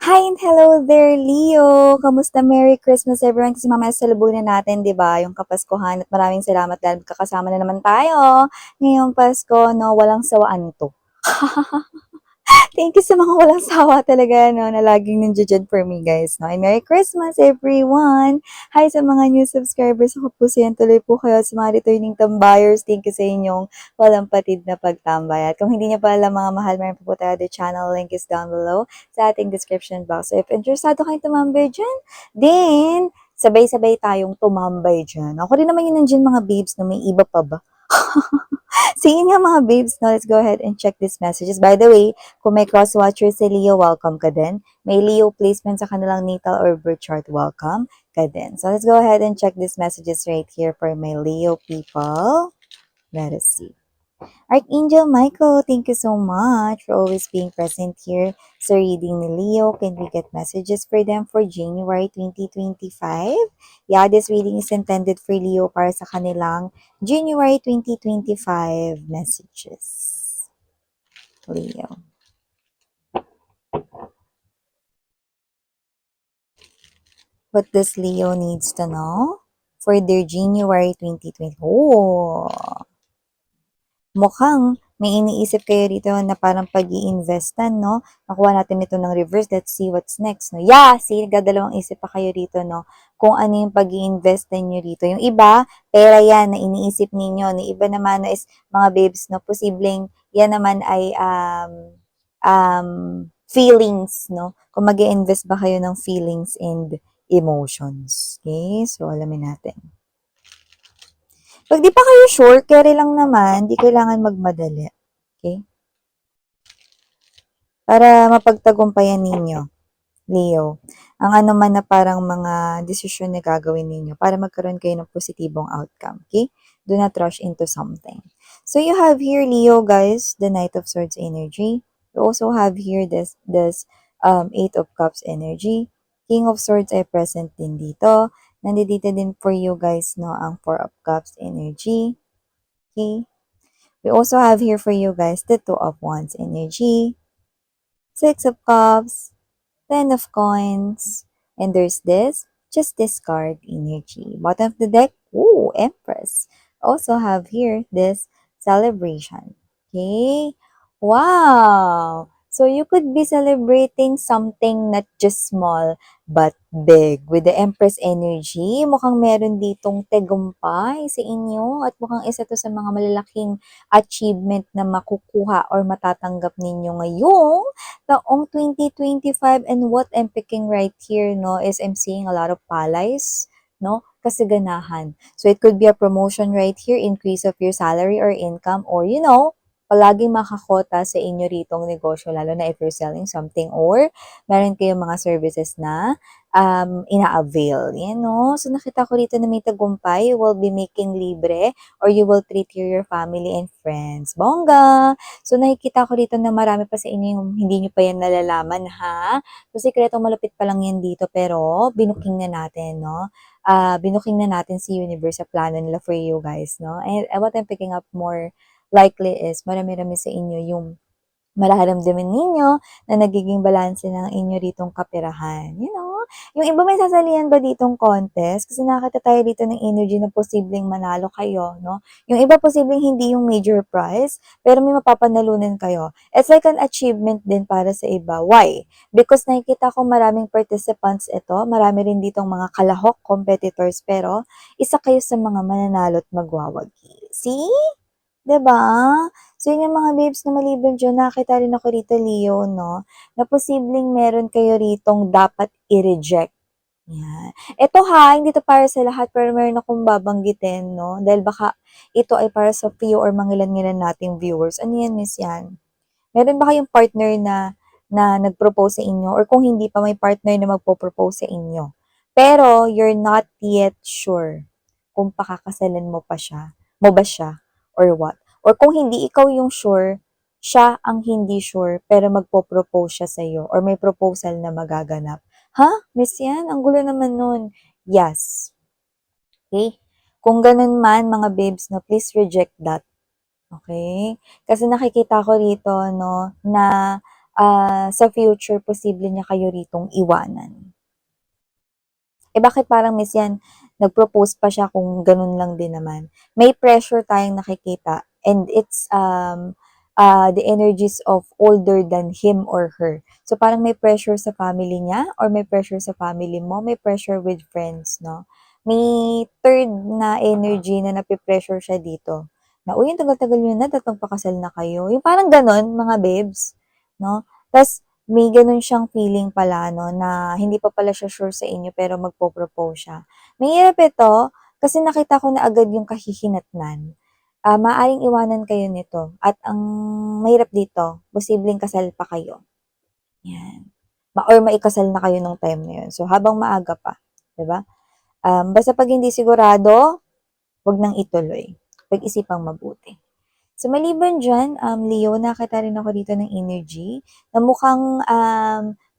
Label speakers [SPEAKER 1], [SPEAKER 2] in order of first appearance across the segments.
[SPEAKER 1] Hi and hello there, Leo! Kamusta? Merry Christmas everyone! Kasi mamaya salabunan natin, di ba? Yung Kapaskuhan at maraming salamat dahil kakasama na naman tayo. Ngayong Pasko, no? Walang sawaan to. Thank you sa mga walang sawa talaga, no, na laging nandiyan for me, guys, no. And Merry Christmas, everyone! Hi sa mga new subscribers. Ako po siya, tuloy po kayo sa mga returning tambayers. Thank you sa inyong walang patid na pagtambay. At kung hindi niyo pa alam, mga mahal, meron po tayo the channel. Link is down below sa ating description box. So, if interesado kayong tumambay dyan, then, sabay-sabay tayong tumambay dyan. Ako rin naman yun nandiyan, mga babes, no, may iba pa ba? Sige nga mga babes, no, let's go ahead and check these messages. By the way, kung may cross-watcher si Leo, welcome ka din. May Leo placement sa kanilang natal or birth chart, welcome ka din. So let's go ahead and check these messages right here for my Leo people. Let us see. Archangel Michael, thank you so much for always being present here sa reading ni Leo. Can we get messages for them for January 2025? Yeah, this reading is intended for Leo para sa kanilang January 2025 messages. Leo. What does Leo needs to know for their January 2020? Oh, mukhang may iniisip kayo dito na parang pag-iinvestan, no? Nakuha natin ito ng reverse. Let's see what's next, no? Yeah, see, nagdadalawang isip pa kayo dito, no? Kung ano yung pag-iinvestan nyo dito. Yung iba, pera yan na iniisip ninyo. Yung iba naman is mga babes, no? Posibleng yan naman ay um, feelings, no? Kung mag invest ba kayo ng feelings and emotions. Okay? So, alamin natin. Pag di pa kayo sure, carry lang naman, di kailangan magmadali. Okay? Para mapagtagumpayan ninyo, Leo, ang ano man na parang mga desisyon na gagawin ninyo para magkaroon kayo ng positibong outcome. Okay? Do not rush into something. So you have here, Leo, guys, the Knight of Swords energy. You also have here this Eight of Cups energy. King of Swords ay present din dito. Nandito din for you guys, no, ang Four of Cups energy. Okay? We also have here for you guys the Two of Wands energy, Six of Cups, Ten of Coins, and there's this, just discard energy. Bottom of the deck, ooh, Empress. Also have here this celebration. Okay? Wow! So you could be celebrating something not just small, but big. With the Empress energy, mukhang meron ditong tagumpay sa inyo at mukhang isa to sa mga malalaking achievement na makukuha or matatanggap ninyo ngayong taong 2025. And what I'm picking right here, no, is I'm seeing a lot of palays, no, kasaganahan. So it could be a promotion right here, increase of your salary or income, or palaging makakota sa inyo ritong negosyo, lalo na if you're selling something or meron kayong mga services na ina-avail. Yan, no? So nakita ko dito na may tagumpay, you will be making libre or you will treat your family and friends. Bongga! So, nakikita ko dito na marami pa sa inyo yung hindi nyo pa yan nalalaman, ha? So, sikretong malapit pa lang yan dito, pero binuking na natin, no? Binuking na natin si universe sa plano nila for you guys, no? And what I'm picking up more likely is marami-rami sa inyo yung mararamdaman ninyo na nagiging balanse ng inyo ritong kapirahan. Yung iba may sasalihan ba ditong contest? Kasi nakita tayo dito ng energy na posibleng manalo kayo, no? Yung iba posibleng hindi yung major prize, pero may mapapanalunan kayo. It's like an achievement din para sa iba. Why? Because nakikita ko maraming participants ito, marami rin ditong mga kalahok, competitors, pero isa kayo sa mga mananalo at magwawagi. See? 'Di ba? So, yun yung mga babes na maliban dyan, nakita rin ako rito, Leo, no? Na posibleng meron kayo ritong dapat i-reject. Yan. Ito ha, hindi to para sa lahat, pero meron akong babanggitin, no? Dahil baka ito ay para sa few or mangilan-ngilan nating viewers. Ano yan, miss yan? Meron ba kayong partner na nag-propose sa inyo? Or kung hindi pa, may partner na magpo-propose sa inyo? Pero, you're not yet sure kung pakakasalan mo ba siya, or what. Or kung hindi ikaw yung sure, siya ang hindi sure, pero magpo-propose siya sa'yo, or may proposal na magaganap. Ha? Miss yan? Ang gulo naman nun. Yes. Okay? Kung ganun man, mga babes, no, please reject that. Okay? Kasi nakikita ko rito, no, na sa future posible niya kayo ritong iwanan. Eh, bakit parang miss yan, nag-propose pa siya kung ganun lang din naman. May pressure tayong nakikita and it's the energies of older than him or her. So parang may pressure sa family niya or may pressure sa family mo, may pressure with friends, no? May third na energy na nape-pressure siya dito. Na, uy, ang tagal-tagal nyo na, dapat magpakasal na kayo. Yung parang ganon, mga babes, no? Tas, may gano'n siyang feeling pala 'no, na hindi pa pala siya sure sa inyo pero magpo-propose siya. Mahirap ito kasi nakita ko na agad yung kahihinatnan. Maaaring iwanan kayo nito at ang mahirap dito, posibleng kasal pa kayo, 'yan. Or maikasal na kayo nung time na yun. So, habang maaga pa, 'di ba? Basta 'pag hindi sigurado, 'wag nang ituloy. Pag-isipang mabuti. So, maliban diyan, Leo, nakita rin ako dito ng energy na mukhang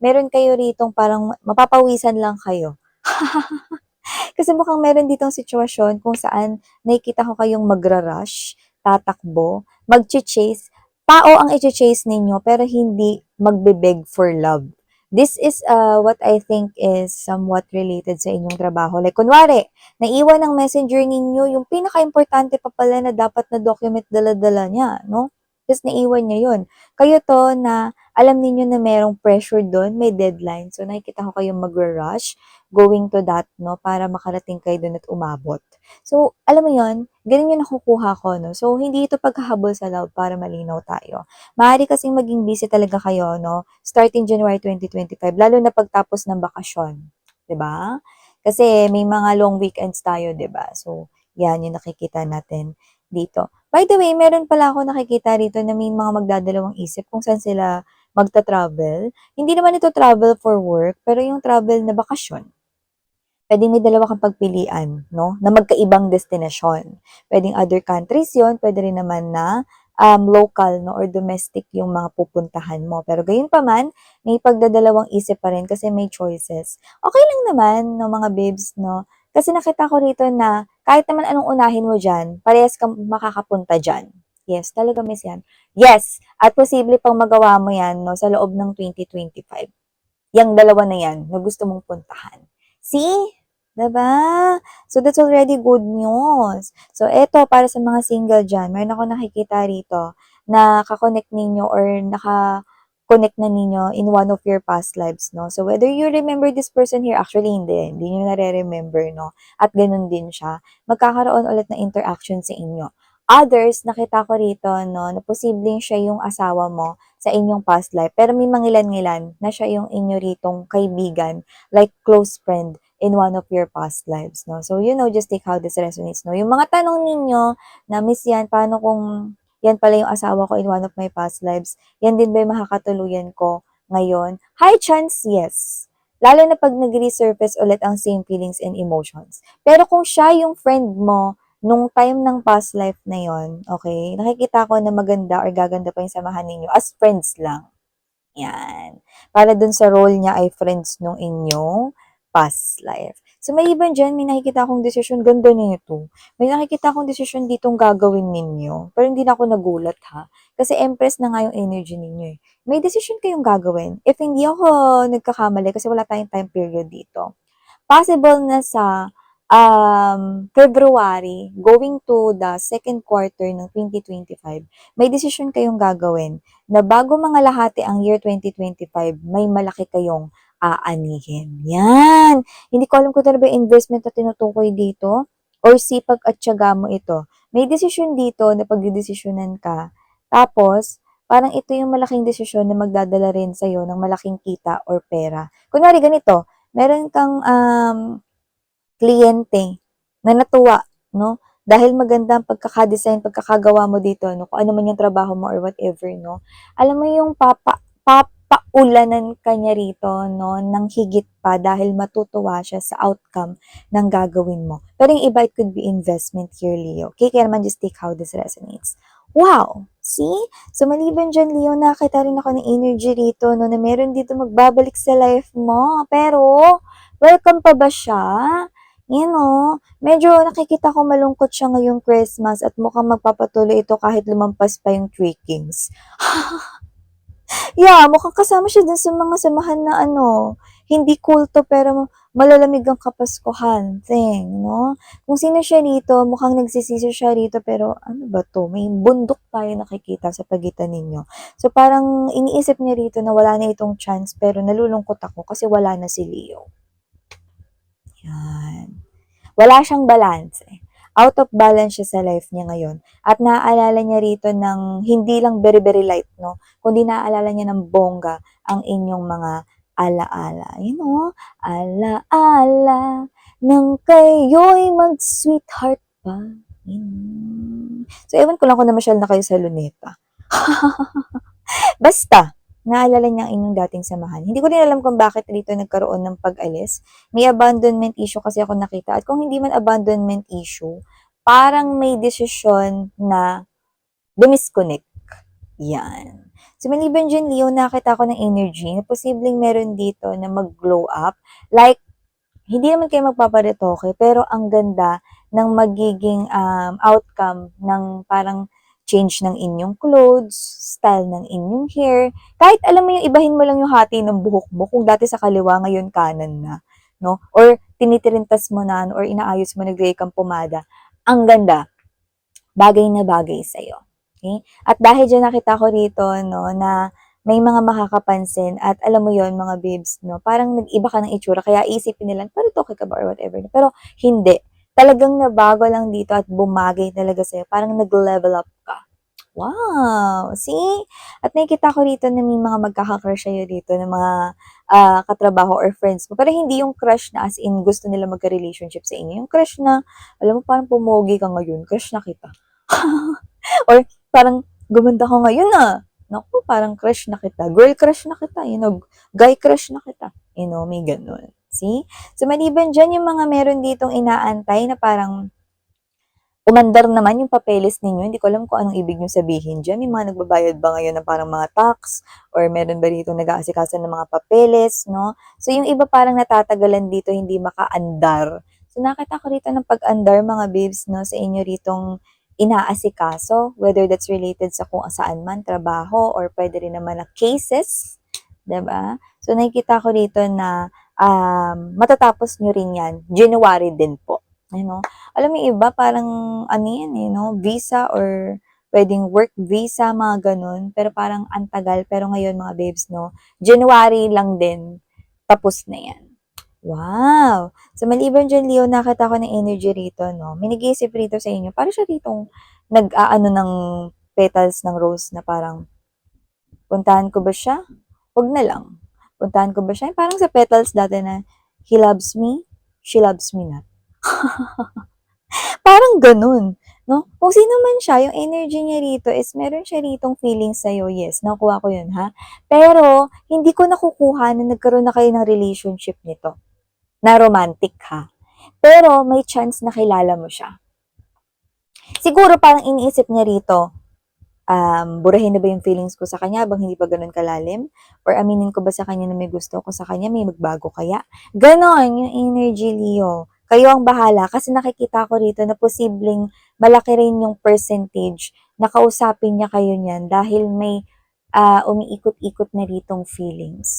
[SPEAKER 1] meron kayo ritong parang mapapawisan lang kayo. Kasi mukhang meron ditong sitwasyon kung saan nakikita ko kayong magra-rush, tatakbo, magche-chase. Tao ang i-chase ninyo pero hindi magbe-beg for love. This is what I think is somewhat related sa inyong trabaho. Like, kunwari, naiwan ng messenger ninyo yung pinaka-importante pa pala na dapat na document dala-dala niya, no? Tapos naiwan niya yun. Kayo to na alam ninyo na merong pressure doon, may deadline. So, nakikita ko kayong magra-rush going to that, no, para makarating kayo dun at umabot. So, alam mo yon, ganun yung nakukuha ko, no. So, hindi ito paghahabol sa love para malinaw tayo. Maaari kasing maging busy talaga kayo, no, starting January 2025, lalo na pagtapos ng bakasyon, 'di ba? Kasi may mga long weekends tayo, 'di ba? So, yan yung nakikita natin dito. By the way, meron pala ako nakikita rito na may mga magdadalawang isip kung saan sila magta-travel. Hindi naman ito travel for work, pero yung travel na bakasyon. Puwedeng may dalawa kang pagpilian 'no, na magkaibang destinasyon. Puwedeng other countries 'yon, puwede rin naman na, local 'no or domestic yung mga pupuntahan mo. Pero gayunpaman, may pagdadalawang isip pa rin kasi may choices. Okey lang naman 'no mga babes 'no, kasi nakita ko rito na kahit naman anong unahin mo diyan, parehas kang makakapunta diyan. Yes, talaga miss 'yan. Yes, at posible pang magawa mo 'yan 'no sa loob ng 2025. Yang dalawa na yan na gusto mong puntahan. See? 'Di ba? So, that's already good news. So, eto para sa mga single diyan, meron akong nakikita rito na ka-connect ninyo or naka-connect na ninyo in one of your past lives, 'no? So, whether you remember this person here, actually hindi niyo nare-remember, 'no? At gano'n din siya, magkakaroon ulit ng interaction sa inyo. Others, nakita ko rito 'no, na posibleng siya yung asawa mo sa inyong past life, pero may mangilan-ngilan na siya yung inyo ritong kaibigan, like close friend in one of your past lives, 'no. So, just take how this resonates, 'no. Yung mga tanong ninyo na, "Miss yan, paano kung yan pala yung asawa ko in one of my past lives, yan din ba yung makakatuluyan ko ngayon?" High chance, yes. Lalo na 'pag nag-resurface ulit ang same feelings and emotions. Pero kung siya yung friend mo nung time ng past life na yon, okay, nakikita ko na maganda or gaganda pa yung samahan ninyo as friends lang. Yan. Para dun sa role niya ay friends nung inyong past life. So, maliban diyan, may nakikita akong desisyon, ganda nito. May nakikita akong desisyon ditong gagawin ninyo. Pero hindi na ako nagulat ha. Kasi Empress na nga yung energy ninyo eh. May desisyon kayong gagawin. If hindi ako nagkakamali, kasi wala tayong time period dito, possible na sa February, going to the second quarter ng 2025, may desisyon kayong gagawin na bago mangalahati ang year 2025, may malaki kayong aanihin. Yan! Hindi ko alam kung talaga yung investment na tinutukoy dito or sipag at tiyaga mo ito. May desisyon dito na pagdidesisyonan ka. Tapos, parang ito yung malaking desisyon na magdadala rin sa'yo ng malaking kita or pera. Kunwari ganito, meron kang kliyente na natuwa, no? Dahil maganda ang pagkaka-design, pagkakagawa mo dito, no? Kung ano man yung trabaho mo or whatever, no? Alam mo yung papaulanan ka niya rito, no? Ng higit pa dahil matutuwa siya sa outcome ng gagawin mo. Pero yung iba, it could be investment here, Leo. Okay? Kaya naman just take how this resonates. Wow! See? So, maliban dyan, Leo, nakita rin ako ng energy rito, no? Na meron dito magbabalik sa life mo. Pero, welcome pa ba siya? Medyo nakikita ko malungkot siya ngayong Christmas at mukhang magpapatuloy ito kahit lumampas pa yung 3 Kings. Yeah, mukhang kasama siya dun sa mga samahan na ano, hindi kulto pero malalamig ang kapaskuhan thing, 'no? Kung sino siya rito, mukhang nagsisisi siya rito pero ano ba 'to, may bundok tayo nakikita sa pagitan ninyo. So, parang iniisip niya rito na wala na itong chance pero nalulungkot ako kasi wala na si Leo. Yan. Wala siyang balance, eh. Out of balance siya sa life niya ngayon at naaalala niya rito ng hindi lang very, very light, 'no, kundi naaalala niya ng bongga ang inyong mga ala-ala. You know, ala-ala ng kayo'y mag-sweetheart pa. So, ewan ko lang kung namasyal na kayo sa Luneta. Basta, naalala niya ang inyong dating samahan. Hindi ko rin alam kung bakit dito nagkaroon ng pag-alis. May abandonment issue kasi ako nakita. At kung hindi man abandonment issue, parang may desisyon na dumisconnect. Yan. So, maliban dyan, Leo, nakita ko ng energy na posibleng meron dito na mag-glow up. Like, hindi naman kayo magpaparetoke, pero ang ganda ng magiging outcome ng parang change ng inyong clothes, style ng inyong hair. Kahit alam mo yung ibahin mo lang yung hati ng buhok mo, kung dati sa kaliwa, ngayon kanan na. No? Or tinitirintas mo na, or inaayos mo, naglagay kang pomada. Ang ganda. Bagay na bagay sa'yo. Okay? At dahil dyan nakita ko rito, no, na may mga makakapansin at alam mo yon mga babes, no, parang nag-iba ka ng itsura kaya isipin nila, parang okay ka ba or whatever. Pero hindi. Talagang nabago lang dito at bumagay talaga sa'yo. Parang nag-level up ka. Wow! See? At nakikita ko rito na may mga magkaka-crush sa'yo dito ng mga katrabaho or friends mo. Pero hindi yung crush na as in gusto nila magka-relationship sa inyo. Yung crush na, alam mo, parang pumogi ka ngayon, crush na kita. Or parang gumanda ka ngayon ah. Naku, parang crush na kita. Girl crush na kita. You know, guy crush na kita. You know, may ganun. See? So, maliban dyan yung mga meron ditong inaantay na parang umandar naman yung papeles ninyo. Hindi ko alam kung anong ibig nyo sabihin dyan. May mga nagbabayad ba ngayon ng parang mga tax? Or meron ba dito nag-aasikaso ng mga papeles, no? So, yung iba parang natatagalan dito, hindi makaandar. So, nakita ko rito ng pag-andar, mga babes, no, sa inyo ritong inaasikaso, whether that's related sa kung saan man, trabaho, or pwede rin naman na cases, 'di ba? So, nakikita ko rito na matatapos nyo rin yan, January din po. You know? Alam mo yung iba, parang ano yan, you know, visa or pwedeng work visa, mga ganun. Pero parang antagal. Pero ngayon, mga babes, no, January lang din, tapos na yan. Wow! So, maliban dyan, Leo, nakita ko ng energy rito, no? May nag-iisip rito sa inyo. Parang siya ritong nag-aano ng petals ng rose na parang, puntahan ko ba siya? Huwag na lang. Puntahan ko ba siya? Parang sa petals dati na, he loves me, she loves me not. Parang ganun, no? Kung sino man siya, yung energy niya rito is meron siya ritong feelings sa'yo. Yes, nakuha ko yun, ha? Pero, hindi ko nakukuha na nagkaroon na kayo ng relationship nito. Na romantic, ha? Pero, may chance na kilala mo siya. Siguro parang iniisip niya rito, burahin na ba yung feelings ko sa kanya habang hindi pa ganun kalalim? Or aminin ko ba sa kanya na may gusto ko sa kanya, may magbago kaya? Ganon yung energy, Leo. Kayo ang bahala kasi nakikita ko rito na posibleng malaki rin yung percentage na kausapin niya kayo niyan dahil may umiikot-ikot na ritong feelings,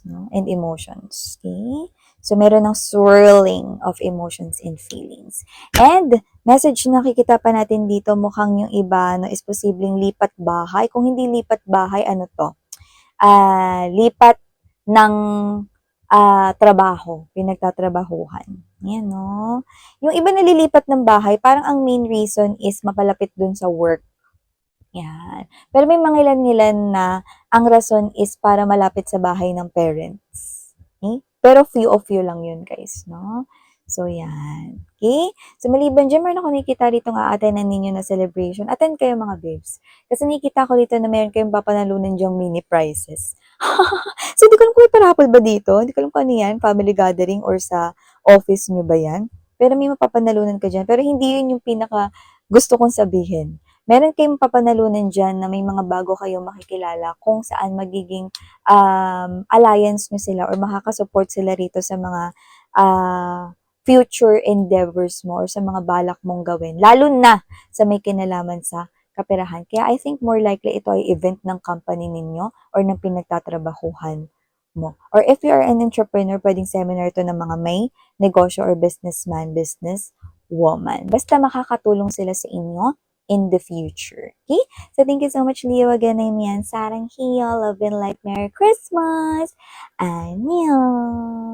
[SPEAKER 1] no? And emotions. Okay? So, meron ng swirling of emotions and feelings. And, message na nakikita pa natin dito, mukhang yung iba no, is posibleng lipat bahay. Kung hindi lipat bahay, ano to? Lipat ng trabaho, pinagtatrabahuhan. Yan, no? Yung iba nalilipat ng bahay, parang ang main reason is mapalapit dun sa work. Yan. Pero may mga ilan-ilan na ang rason is para malapit sa bahay ng parents. Okay? Pero few of you lang yun, guys, no? So, yan. Okay? So, maliban dyan, meron ako nakikita rito nga attend ninyo na celebration. Attend kayo, mga babes. Kasi nakikita ko rito na meron kayong papanalunan dyang mini prizes. So, hindi ko alam kung may parapol ba dito. Hindi ko alam kung ano yan, family gathering or sa office nyo ba yan. Pero may mapapanalunan ka dyan. Pero hindi yun yung pinaka gusto kong sabihin. Meron kayong papanalunan dyan na may mga bago kayong makikilala kung saan magiging alliance nyo sila or makakasupport sila rito sa mga future endeavors mo or sa mga balak mong gawin. Lalo na sa may kinalaman sa kaperahan. Kaya I think more likely ito ay event ng company ninyo or ng pinagtatrabahuhan mo. Or if you are an entrepreneur, pwedeng seminar to ng mga may negosyo or businessman, business woman. Basta makakatulong sila sa inyo in the future. Okay? So thank you so much, Leo. Again, I'm Yan Sarang Hiyo. Love and light. Merry Christmas! Annyeong!